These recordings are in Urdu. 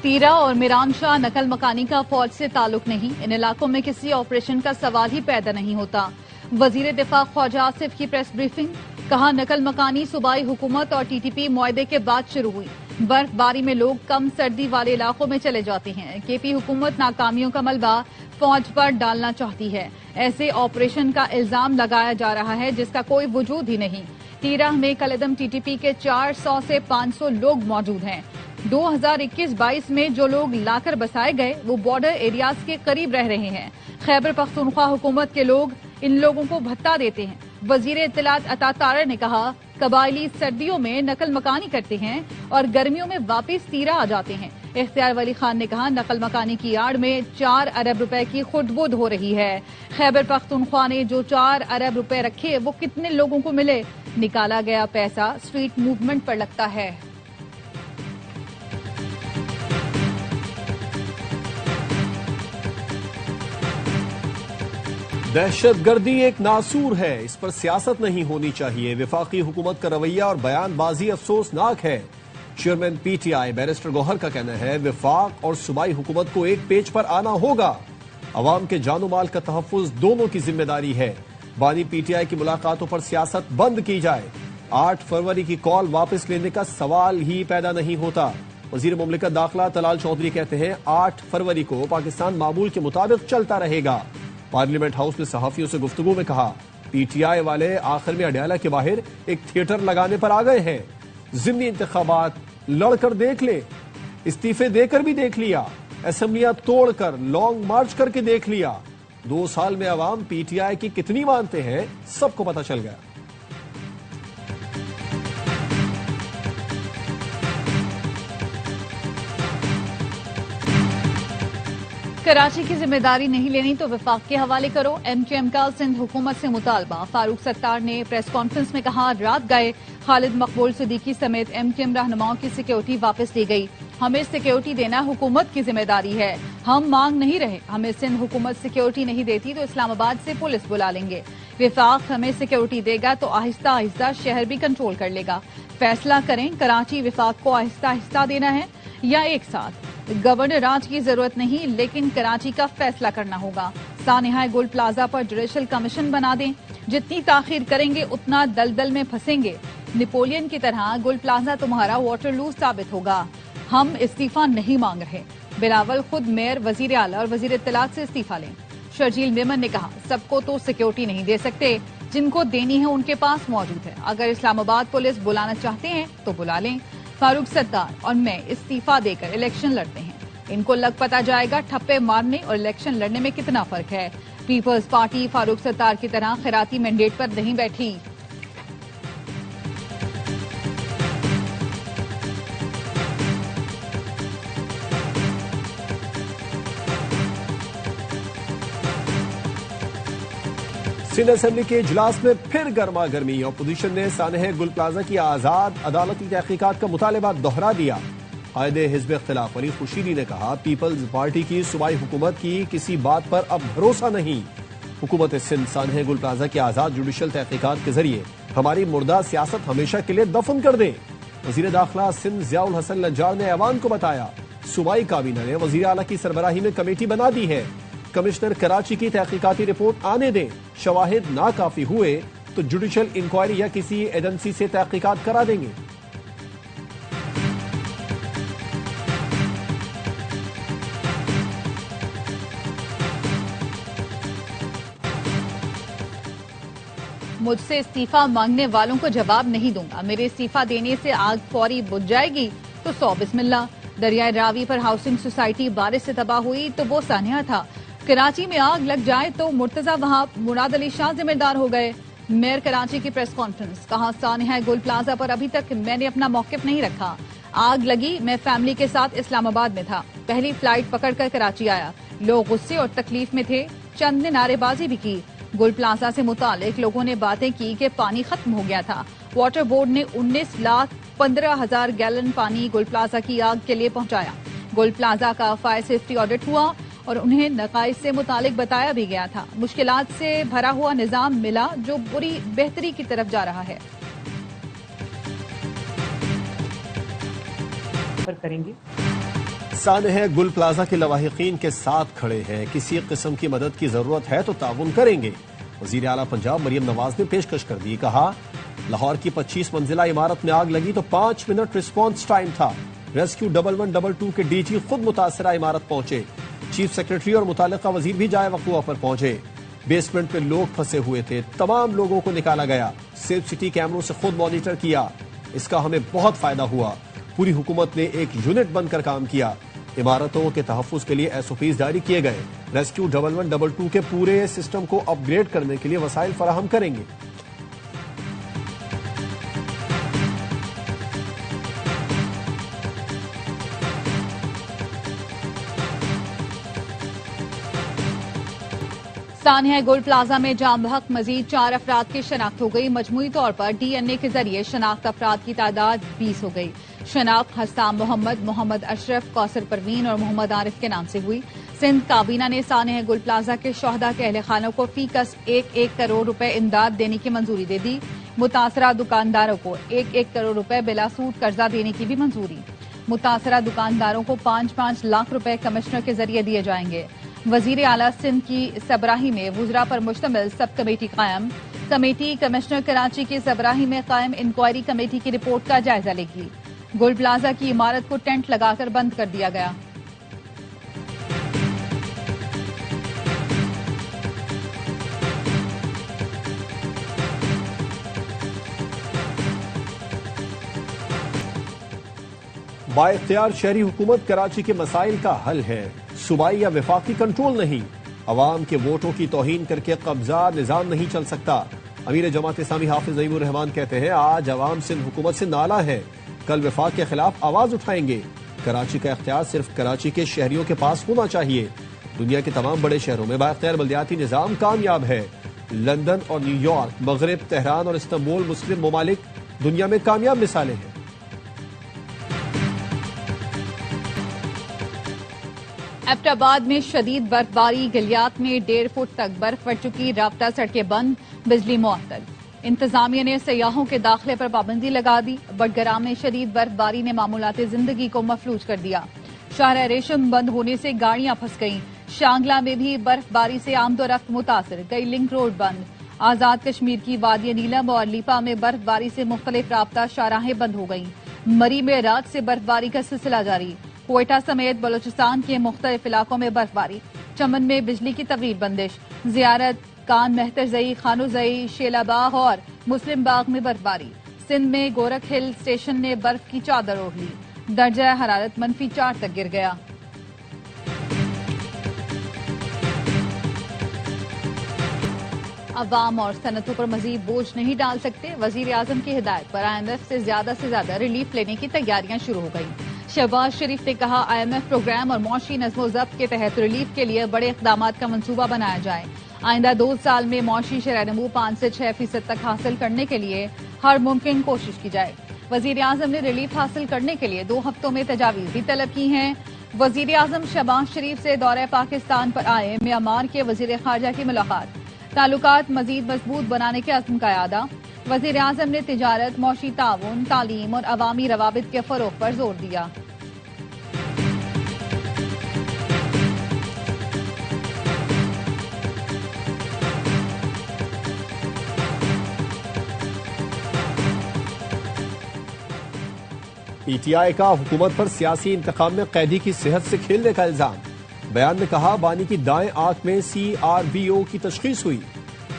تیرا اور میران شاہ نقل مکانی کا فوج سے تعلق نہیں، ان علاقوں میں کسی آپریشن کا سوال ہی پیدا نہیں ہوتا۔ وزیر دفاع خواجہ آصف کی پریس بریفنگ، کہا نقل مکانی صوبائی حکومت اور ٹی ٹی پی معاہدے کے بعد شروع ہوئی، برف باری میں لوگ کم سردی والے علاقوں میں چلے جاتے ہیں۔ کے پی حکومت ناکامیوں کا ملبہ فوج پر ڈالنا چاہتی ہے، ایسے آپریشن کا الزام لگایا جا رہا ہے جس کا کوئی وجود ہی نہیں۔ تیرہ میں کلعدم ٹی ٹی پی کے 400 سے 500 لوگ موجود ہیں۔ 2021-22 میں جو لوگ لا کر بسائے گئے وہ بارڈر ایریاز کے قریب رہ رہے ہیں۔ خیبر پختونخوا حکومت کے لوگ ان لوگوں کو بھتہ دیتے ہیں۔ وزیر اطلاعات عطا طارق نے کہا قبائلی سردیوں میں نقل مکانی کرتے ہیں اور گرمیوں میں واپس تیرا آ جاتے ہیں۔ اختیار ولی خان نے کہا نقل مکانی کی آڑ میں 4 ارب روپے کی خود بدھ ہو رہی ہے۔ خیبر پختونخوا نے جو 4 ارب روپے رکھے وہ کتنے لوگوں کو ملے؟ نکالا گیا پیسہ اسٹریٹ موومنٹ پر لگتا ہے۔ دہشت گردی ایک ناسور ہے، اس پر سیاست نہیں ہونی چاہیے۔ وفاقی حکومت کا رویہ اور بیان بازی افسوسناک ہے۔ Chairman P T I barrister Gohar کا کہنا ہے وفاق اور صوبائی حکومت کو ایک پیج پر آنا ہوگا۔ عوام کے جان و مال کا تحفظ دونوں کی ذمہ داری ہے۔ بانی پی ٹی آئی کی ملاقاتوں پر سیاست بند کی جائے۔ 8 فروری کی کال واپس لینے کا سوال ہی پیدا نہیں ہوتا۔ وزیر مملکت داخلہ طلال چودھری کہتے ہیں 8 فروری کو پاکستان معمول کے مطابق چلتا رہے گا۔ پارلیمنٹ ہاؤس میں صحافیوں سے گفتگو میں کہا پی ٹی آئی والے آخر میں اڈیالہ کے باہر ایک تھیٹر لگانے پر آ گئے ہیں۔ ضمنی انتخابات لڑ کر دیکھ لے، استعفے دے کر بھی دیکھ لیا، اسمبلیاں توڑ کر لانگ مارچ کر کے دیکھ لیا۔ 2 سال میں عوام پی ٹی آئی کی کتنی مانتے ہیں سب کو پتہ چل گیا۔ کراچی کی ذمہ داری نہیں لینی تو وفاق کے حوالے کرو، ایم کیو ایم کا سندھ حکومت سے مطالبہ۔ فاروق ستار نے پریس کانفرنس میں کہا رات گئے خالد مقبول صدیقی سمیت ایم کیو ایم رہنماؤں کی سیکیورٹی واپس لی گئی، ہمیں سیکیورٹی دینا حکومت کی ذمہ داری ہے، ہم مانگ نہیں رہے، ہمیں سندھ حکومت سیکیورٹی نہیں دیتی تو اسلام آباد سے پولیس بلا لیں گے، وفاق ہمیں سیکیورٹی دے گا تو آہستہ آہستہ شہر بھی کنٹرول کر لے گا، فیصلہ کریں کراچی وفاق کو آہستہ آہستہ دینا ہے یا ایک ساتھ۔ گورنر راج کی ضرورت نہیں لیکن کراچی کا فیصلہ کرنا ہوگا۔ سانحہ گل پلازا پر جوڈیشل کمیشن بنا دیں، جتنی تاخیر کریں گے اتنا دلدل میں پھنسیں گے، نپولین کی طرح گل پلازا تمہارا واٹر لو ثابت ہوگا۔ ہم استعفیٰ نہیں مانگ رہے، بلاول خود میئر وزیر اعلیٰ اور وزیر اطلاعات سے استعفیٰ لیں۔ شرجیل میمن نے کہا سب کو تو سیکیورٹی نہیں دے سکتے، جن کو دینی ہے ان کے پاس موجود ہے، اگر اسلام آباد پولیس بلانا چاہتے ہیں تو بلا لیں۔ فاروق ستار اور میں استعفیٰ دے کر الیکشن لڑتے ہیں، ان کو لگ پتا جائے گا ٹھپے مارنے اور الیکشن لڑنے میں کتنا فرق ہے۔ پیپلز پارٹی فاروق ستار کی طرح خیراتی مینڈیٹ پر نہیں بیٹھی۔ سندھ اسمبلی کے اجلاس میں پھر گرما گرمی، اپوزیشن نے سانحہ گل پلازا کی آزاد عدالتی تحقیقات کا مطالبہ دہرا دیا۔ قائد حزب اختلاف ولی خورشیدی نے کہا پیپلز پارٹی کی صوبائی حکومت کی کسی بات پر اب بھروسہ نہیں، حکومت سندھ سانحہ گل پلازا کی آزاد جوڈیشل تحقیقات کے ذریعے ہماری مردہ سیاست ہمیشہ کے لیے دفن کر دے۔ وزیر داخلہ سندھ ضیاء الحسن لنجار نے ایوان کو بتایا صوبائی کابینہ نے وزیر اعلیٰ کی سربراہی میں کمیٹی بنا دی ہے، کمشنر کراچی کی تحقیقاتی رپورٹ آنے دیں، شواہد ناکافی ہوئے تو جوڈیشل انکوائری یا کسی ایجنسی سے تحقیقات کرا دیں گے۔ مجھ سے استعفیٰ مانگنے والوں کو جواب نہیں دوں گا، میرے استعفیٰ دینے سے آگ فوری بجھ جائے گی تو 100 بسم اللہ۔ دریائے راوی پر ہاؤسنگ سوسائٹی بارش سے تباہ ہوئی تو وہ سانحہ تھا، کراچی میں آگ لگ جائے تو مرتضی وہاب مراد علی شاہ ذمہ دار ہو گئے۔ میئر کراچی کی پریس کانفرنس، کہا سانحہ گل پلازا پر ابھی تک میں نے اپنا موقف نہیں رکھا، آگ لگی میں فیملی کے ساتھ اسلام آباد میں تھا، پہلی فلائٹ پکڑ کر کراچی آیا، لوگ غصے اور تکلیف میں تھے، چند نے نعرے بازی بھی کی، گل پلازا سے متعلق لوگوں نے باتیں کی کہ پانی ختم ہو گیا تھا، واٹر بورڈ نے 19,15,000 گیلن پانی گل پلازا کی آگ کے لیے پہنچایا، گل پلازا کا فائر سیفٹی آڈٹ ہوا اور انہیں نقائص سے متعلق بتایا بھی گیا تھا، مشکلات سے بھرا ہوا نظام ملا جو بری بہتری کی طرف جا رہا ہے۔ کریں گے سانحہ گل پلازا کے لواحقین کے ساتھ کھڑے ہیں، کسی قسم کی مدد کی ضرورت ہے تو تعاون کریں گے۔ وزیر اعلیٰ پنجاب مریم نواز نے پیشکش کر دی، کہا لاہور کی 25 منزلہ عمارت میں آگ لگی تو 5 منٹ رسپانس ٹائم تھا۔ ریسکیو 1122 کے ڈی جی خود متاثرہ عمارت پہنچے، چیف سیکرٹری اور متعلقہ وزیر بھی جائے وقوع پر پہنچے۔ بیسمنٹ پہ لوگ پھنسے ہوئے تھے، تمام لوگوں کو نکالا گیا، سیف سٹی کیمروں سے خود مانیٹر کیا، اس کا ہمیں بہت فائدہ ہوا۔ پوری حکومت نے ایک یونٹ بن کر کام کیا، عمارتوں کے تحفظ کے لیے SOPs جاری کیے گئے، ریسکیو 1122 کے پورے سسٹم کو اپ گریڈ کرنے کے لیے وسائل فراہم کریں گے۔ سانحہ گل پلازا میں جام بحق مزید 4 افراد کی شناخت ہو گئی۔ مجموعی طور پر DNA کے ذریعے شناخت افراد کی تعداد 20 ہو گئی۔ شناخت حسام محمد، محمد اشرف، کوثر پروین اور محمد عارف کے نام سے ہوئی۔ سندھ کابینہ نے سانحہ گل پلازا کے شہداء کے اہل خانوں کو فی کس 1 کروڑ روپے امداد دینے کی منظوری دے دی۔ متاثرہ دکانداروں کو 1 کروڑ روپے بلا سود قرضہ دینے کی بھی منظوری۔ متاثرہ دکانداروں کو 5 لاکھ روپے کمشنر کے ذریعے دیے جائیں گے۔ وزیر اعلیٰ سندھ کی سربراہی میں وزراء پر مشتمل سب کمیٹی قائم۔ کمیٹی کمشنر کراچی کی سربراہی میں قائم انکوائری کمیٹی کی رپورٹ کا جائزہ لے گی۔ گل پلازا کی عمارت کو ٹینٹ لگا کر بند کر دیا گیا۔ بااختیار شہری حکومت کراچی کے مسائل کا حل ہے، صوبائی یا وفاقی کنٹرول نہیں۔ عوام کے ووٹوں کی توہین کر کے قبضہ نظام نہیں چل سکتا۔ امیر جماعت اسلامی حافظ نعیم الرحمان کہتے ہیں آج عوام سندھ حکومت سے نالہ ہے، کل وفاق کے خلاف آواز اٹھائیں گے۔ کراچی کا اختیار صرف کراچی کے شہریوں کے پاس ہونا چاہیے۔ دنیا کے تمام بڑے شہروں میں بااختیار بلدیاتی نظام کامیاب ہے۔ لندن اور نیو یارک، مغرب، تہران اور استنبول مسلم ممالک دنیا میں کامیاب مثالیں ہیں۔ ایبٹ آباد میں شدید برف باری، گلیات میں 1.5 فٹ تک برف پڑ چکی، رابطہ سڑکیں بند، بجلی معطل۔ انتظامیہ نے سیاحوں کے داخلے پر پابندی لگا دی۔ بٹگرام میں شدید برف باری نے معمولات زندگی کو مفلوج کر دیا۔ شاہراہ ریشم بند ہونے سے گاڑیاں پھنس گئیں۔ شانگلہ میں بھی برف باری سے آمد و رفت متاثر، کئی لنک روڈ بند۔ آزاد کشمیر کی وادی نیلم اور لیپا میں برف باری سے مختلف رابطہ شاہراہیں بند ہو گئیں۔ مری میں رات سے برف باری کا سلسلہ جاری، کوئٹہ سمیت بلوچستان کے مختلف علاقوں میں برف باری۔ چمن میں بجلی کی طویل بندش، زیارت، کان مہترزئی، خانوزئی، شیلا باغ اور مسلم باغ میں برف باری۔ سندھ میں گورکھ ہل اسٹیشن نے برف کی چادر اوڑھ لی، درجہ حرارت -4 تک گر گیا۔ عوام اور صنعتوں پر مزید بوجھ نہیں ڈال سکتے، وزیر اعظم کی ہدایت پر IMF سے زیادہ ریلیف لینے کی تیاریاں شروع ہو گئیں۔ شہباز شریف نے کہا IMF پروگرام اور معاشی نظم و ضبط کے تحت ریلیف کے لیے بڑے اقدامات کا منصوبہ بنایا جائے۔ آئندہ 2 سال میں معاشی شرح نمو 5 سے 6% تک حاصل کرنے کے لیے ہر ممکن کوشش کی جائے۔ وزیر اعظم نے ریلیف حاصل کرنے کے لیے 2 ہفتوں میں تجاویز بھی طلب کی ہیں۔ وزیر اعظم شہباز شریف سے دورہ پاکستان پر آئے میانمار کے وزیر خارجہ کی ملاقات، تعلقات مزید مضبوط بنانے کے عزم کا اعادہ۔ وزیر اعظم نے تجارت، معاشی تعاون، تعلیم اور عوامی روابط کے فروغ پر زور دیا۔ PTI کا حکومت پر سیاسی انتخاب میں قیدی کی صحت سے کھیلنے کا الزام۔ بیان میں کہا بانی کی دائیں آنکھ میں CRBO کی تشخیص ہوئی،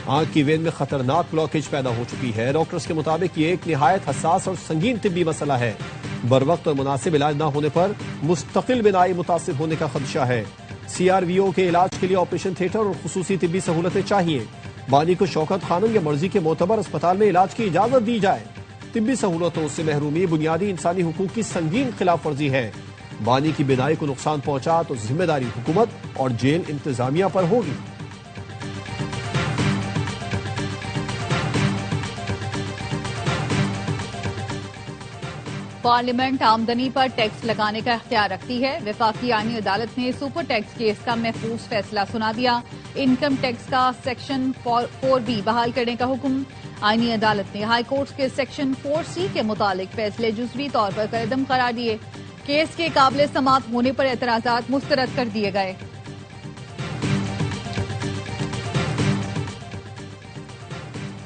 آنکھ کی وین میں خطرناک بلاکیج پیدا ہو چکی ہے۔ ڈاکٹرز کے مطابق یہ ایک نہایت حساس اور سنگین طبی مسئلہ ہے، بروقت اور مناسب علاج نہ ہونے پر مستقل بینائی متاثر ہونے کا خدشہ ہے۔ CRBO کے علاج کے لیے آپریشن تھیٹر اور خصوصی طبی سہولتیں چاہیے۔ بانی کو شوکت خانم یا مرضی کے معتبر اسپتال میں علاج کی اجازت دی جائے۔ طبی سہولتوں سے محرومی بنیادی انسانی حقوق کی سنگین خلاف ورزی ہے۔ بانی کی بینائی کو نقصان پہنچا تو ذمہ داری حکومت اور جیل انتظامیہ پر ہوگی۔ پارلیمنٹ آمدنی پر ٹیکس لگانے کا اختیار رکھتی ہے۔ وفاقی آئینی عدالت نے سپر ٹیکس کیس کا محفوظ فیصلہ سنا دیا۔ انکم ٹیکس کا سیکشن 4B بحال کرنے کا حکم۔ آئینی عدالت نے ہائی کورٹ کے سیکشن 4C کے متعلق فیصلے جزوی طور پر کالعدم قرار دیے۔ کیس کے قابل سماعت ہونے پر اعتراضات مسترد کر دیے گئے۔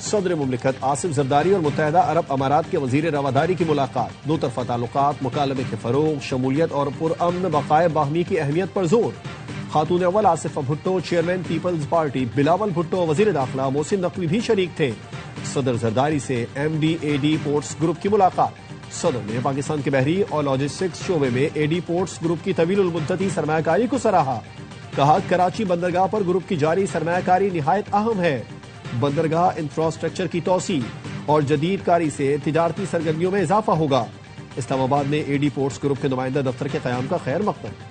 صدر مملکت آصف زرداری اور متحدہ عرب امارات کے وزیر رواداری کی ملاقات، دو طرفہ تعلقات، مکالمے کے فروغ، شمولیت اور پرامن بقائے باہمی کی اہمیت پر زور۔ خاتون اول Asifa Bhutto, chairman Peoples Party Bilawal Bhutto, وزیر داخلہ محسن نقوی بھی شریک تھے۔ صدر زرداری سے M D A D Ports Group کی ملاقات۔ صدر نے پاکستان کے بحری اور لاجسٹکس شعبے میں اے ڈی پورٹس گروپ کی طویل المدتی سرمایہ کاری کو سراہا۔ کہا کراچی بندرگاہ پر گروپ کی جاری سرمایہ کاری نہایت اہم ہے۔ بندرگاہ انفراسٹرکچر کی توسیع اور جدید کاری سے تجارتی سرگرمیوں میں اضافہ ہوگا۔ اسلام آباد میں اے ڈی پورٹس گروپ کے نمائندہ دفتر کے قیام کا خیر مقدم۔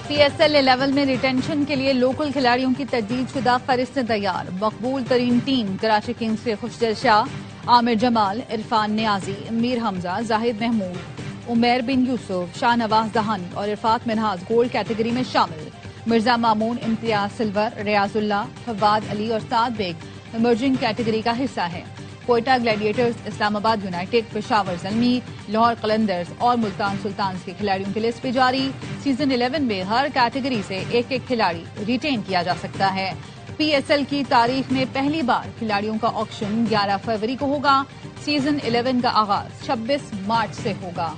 پی ایس ایل 11 میں ریٹینشن کے لیے لوکل کھلاڑیوں کی تجدید شدہ فہرست تیار۔ مقبول ترین ٹیم کراچی کنگز سے خوشدل شاہ، عامر جمال، عرفان نیازی، میر حمزہ، زاہد محمود، عمیر بن یوسف، شاہ نواز دہانی اور عرفات منہاز گولڈ کیٹیگری میں شامل۔ مرزا مامون، امتیاز سلور، ریاض اللہ، فواد علی اور سعد بیگ ایمرجنگ کیٹیگری کا حصہ ہے۔ کوئٹہ گلیڈیٹرز، اسلام آباد یونائیٹڈ، پشاور زلمی، لاہور قلندرز اور ملتان سلطانز کے کھلاڑیوں کی لسٹ بھی جاری۔ سیزن 11 میں ہر کیٹیگری سے ایک ایک کھلاڑی ریٹین کیا جا سکتا ہے۔ پی ایس ایل کی تاریخ میں پہلی بار کھلاڑیوں کا آکشن 11 فروری کو ہوگا۔ سیزن 11 کا آغاز 26 مارچ سے ہوگا۔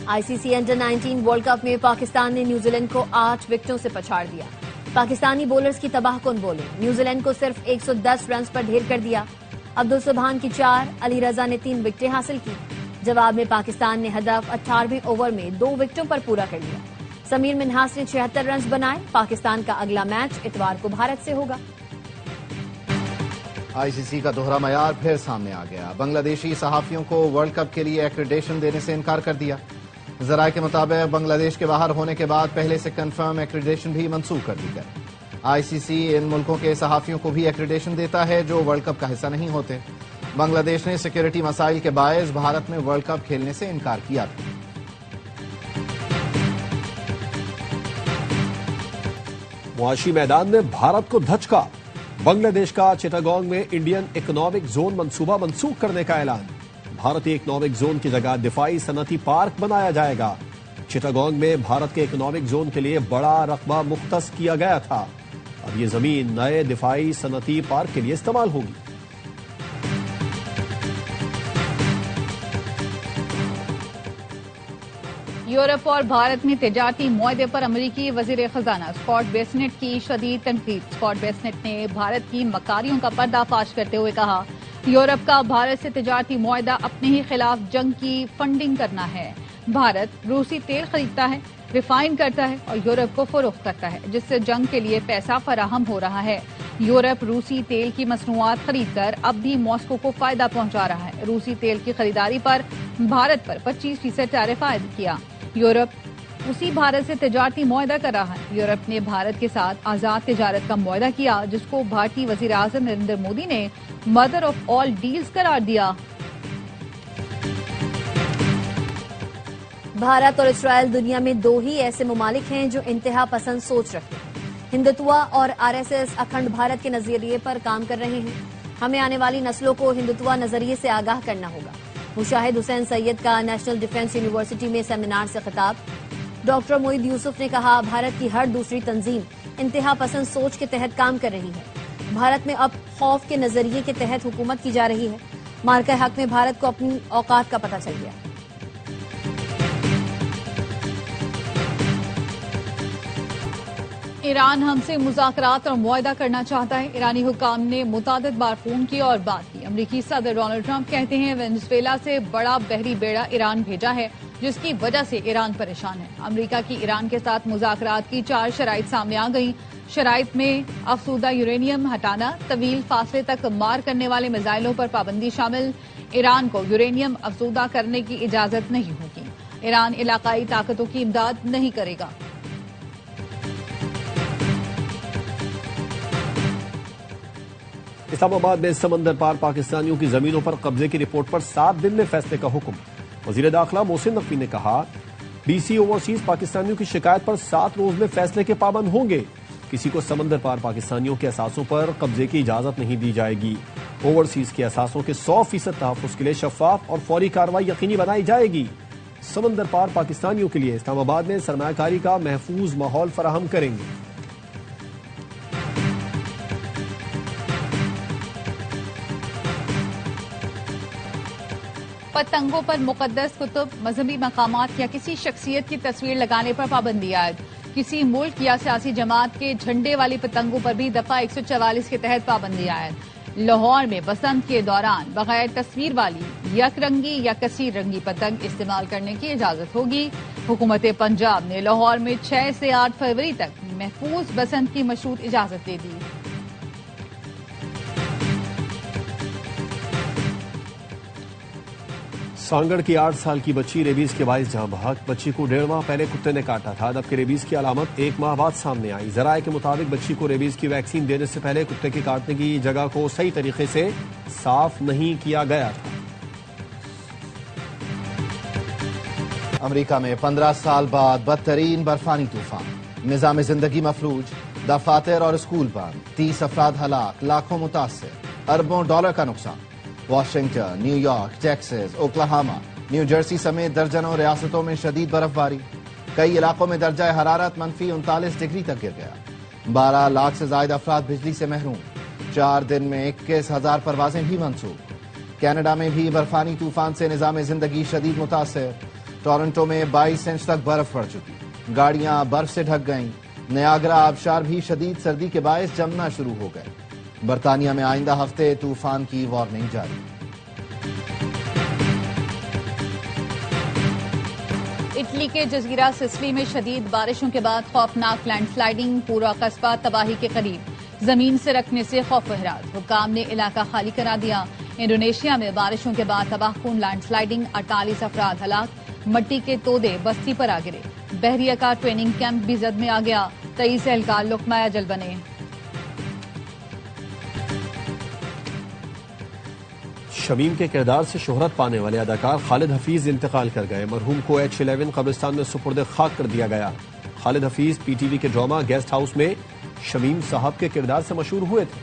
آئی سی سی انڈر 19 ورلڈ کپ میں پاکستان نے نیوزی لینڈ کو 8 وکٹوں سے پچھاڑ دیا۔ پاکستانی بولرز کی تباہ کن بولنگ، نیوزی لینڈ کو صرف 110 رنز پر ڈھیر کر دیا۔ عبدالسبحان کی 4، علی رضا نے 3 وکٹیں حاصل کی۔ جواب میں پاکستان نے ہدف 18ویں اوور میں 2 وکٹوں پر پورا کر لیا۔ سمیر منہاس نے 76 رنز بنائے۔ پاکستان کا اگلا میچ اتوار کو بھارت سے ہوگا۔ آئی سی سی کا دوہرا معیار پھر سامنے آ گیا۔ بنگلہ دیشی صحافیوں کو ورلڈ کپ کے لیے ایکریڈیشن دینے سے انکار کر دیا۔ ذرائع کے مطابق بنگلہ دیش کے باہر ہونے کے بعد پہلے سے کنفرم ایکریڈیشن بھی منسوخ کر دی گئی۔ آئی سی سی ان ملکوں کے صحافیوں کو بھی ایکریڈیشن دیتا ہے جو ورلڈ کپ کا حصہ نہیں ہوتے۔ بنگلہ دیش نے سیکیورٹی مسائل کے باعث بھارت میں ورلڈ کپ کھیلنے سے انکار کیا تھا۔ معاشی میدان میں بھارت کو دھچکا، بنگلہ دیش کا چٹاگانگ میں انڈین اکنامک زون منصوبہ منسوخ کرنے کا اعلان۔ بھارتی اکنامک زون کی جگہ دفاعی صنعتی پارک بنایا جائے گا۔ چٹاگانگ میں بھارت کے اکنامک زون کے لیے بڑا رقبہ مختص کیا گیا تھا، اب یہ زمین نئے دفاعی صنعتی پارک کے لیے استعمال ہوگی۔ یورپ اور بھارت میں تجارتی معاہدے پر امریکی وزیر خزانہ اسکاٹ بیسنٹ کی شدید تنقید۔ اسکاٹ بیسنٹ نے بھارت کی مکاریوں کا پردہ فاش کرتے ہوئے کہا، یورپ کا بھارت سے تجارتی معاہدہ اپنے ہی خلاف جنگ کی فنڈنگ کرنا ہے۔ بھارت روسی تیل خریدتا ہے، ریفائن کرتا ہے اور یورپ کو فروخت کرتا ہے، جس سے جنگ کے لیے پیسہ فراہم ہو رہا ہے۔ یورپ روسی تیل کی مصنوعات خرید کر اب بھی ماسکو کو فائدہ پہنچا رہا ہے۔ روسی تیل کی خریداری پر بھارت پر 25% ٹیرف عائد کیا۔ یورپ اسی بھارت سے تجارتی معاہدہ کر رہا ہے۔ یورپ نے بھارت کے ساتھ آزاد تجارت کا معاہدہ کیا، جس کو بھارتی وزیر اعظم نریندر مودی نے مدر آف آل ڈیلز قرار دیا۔ بھارت اور اسرائیل دنیا میں 2 ہی ایسے ممالک ہیں جو انتہا پسند سوچ رکھتے ہیں۔ ہندوتوا اور R S S Akhand Bharat کے نظریے پر کام کر رہے ہیں۔ ہمیں آنے والی نسلوں کو ہندوتوا نظریے سے آگاہ کرنا ہوگا۔ مشاہد حسین سید کا نیشنل ڈیفنس یونیورسٹی میں سیمینار سے خطاب۔ ڈاکٹر معید یوسف نے کہا، بھارت کی ہر دوسری تنظیم انتہا پسند سوچ کے تحت کام کر رہی ہے۔ بھارت میں اب خوف کے نظریے کے تحت حکومت کی جا رہی ہے۔ مارکہ حق میں بھارت کو اپنی اوقات کا پتہ چل گیا۔ ایران ہم سے مذاکرات اور معاہدہ کرنا چاہتا ہے۔ ایرانی حکام نے متعدد بار فون کیا اور بات کی۔ امریکی صدر ڈونلڈ ٹرمپ کہتے ہیں وینزویلا سے بڑا بحری بیڑا ایران بھیجا ہے، جس کی وجہ سے ایران پریشان ہے۔ امریکہ کی ایران کے ساتھ مذاکرات کی 4 شرائط سامنے آ گئیں۔ شرائط میں افسودہ یورینیم ہٹانا، طویل فاصلے تک مار کرنے والے میزائلوں پر پابندی شامل۔ ایران کو یورینیم افزودہ کرنے کی اجازت نہیں ہوگی۔ ایران علاقائی طاقتوں کی امداد نہیں کرے گا۔ اسلام آباد میں سمندر پار پاکستانیوں کی زمینوں پر قبضے کی رپورٹ پر 7 دن میں فیصلے کا حکم۔ وزیر داخلہ محسن نقوی نے کہا، BC اوورسیز پاکستانیوں کی شکایت پر 7 روز میں فیصلے کے پابند ہوں گے. کسی کو سمندر پار پاکستانیوں کے اثاثوں پر قبضے کی اجازت نہیں دی جائے گی. اوورسیز کے اثاثوں کے 100% تحفظ کے لیے شفاف اور فوری کارروائی یقینی بنائی جائے گی. سمندر پار پاکستانیوں کے لیے اسلام آباد میں سرمایہ کاری کا محفوظ ماحول فراہم کریں گے. پتنگوں پر مقدس کتب، مذہبی مقامات یا کسی شخصیت کی تصویر لگانے پر پابندی عائد. کسی ملک یا سیاسی جماعت کے جھنڈے والی پتنگوں پر بھی دفعہ 144 کے تحت پابندی عائد. لاہور میں بسنت کے دوران بغیر تصویر والی یک رنگی یا کثیر رنگی پتنگ استعمال کرنے کی اجازت ہوگی. حکومت پنجاب نے لاہور میں 6 سے 8 فروری تک محفوظ بسنت کی مشروط اجازت دے دی. سانگڑ کی 8 سال کی بچی ریبیز کے باعث جاں بحق. بچی کو 1.5 ماہ پہلے کتے نے کاٹا تھا، جبکہ ریبیز کی علامت 1 ماہ بعد سامنے آئی. ذرائع کے مطابق بچی کو ریبیز کی ویکسین دینے سے پہلے کتے کے کاٹنے کی جگہ کو صحیح طریقے سے صاف نہیں کیا گیا تھا. امریکہ میں 15 سال بعد بدترین برفانی طوفان، نظام زندگی مفلوج، دفاتر اور اسکول بند، 30 افراد ہلاک، لاکھوں متاثر، اربوں ڈالر کا نقصان. Washington, new York, Texas, Oklahoma, new Jersey سمیت درجنوں ریاستوں میں شدید برف باری. کئی علاقوں میں درجہ حرارت -39 ڈگری تک گر گیا. 12 لاکھ سے زائد افراد بجلی سے محروم. 4 دن میں 21,000 پروازیں بھی منسوخ. کینیڈا میں بھی برفانی طوفان سے نظام زندگی شدید متاثر. ٹورنٹو میں 22 انچ تک برف پڑ چکی، گاڑیاں برف سے ڈھک گئیں. نیاگرا آبشار بھی شدید سردی کے باعث جمنا شروع ہو گئے. برطانیہ میں آئندہ ہفتے طوفان کی وارننگ جاری. اٹلی کے جزیرہ سسلی میں شدید بارشوں کے بعد خوفناک لینڈ سلائیڈنگ، پورا قصبہ تباہی کے قریب. زمین سے رکھنے سے خوف و حراس، حکام نے علاقہ خالی کرا دیا. انڈونیشیا میں بارشوں کے بعد تباہ کن لینڈ سلائیڈنگ، 48 افراد ہلاک. مٹی کے تودے بستی پر آ گرے. بحریہ کا ٹریننگ کیمپ بھی زد میں آ گیا. 23 اہلکار لقمہ اجل بنے. شمیم کے کردار سے شہرت پانے والے اداکار خالد حفیظ انتقال کر گئے. مرحوم کو H11 قبرستان میں سپرد خاک کر دیا گیا. خالد حفیظ PTV کے ڈرامہ گیسٹ ہاؤس میں شمیم صاحب کے کردار سے مشہور ہوئے تھے.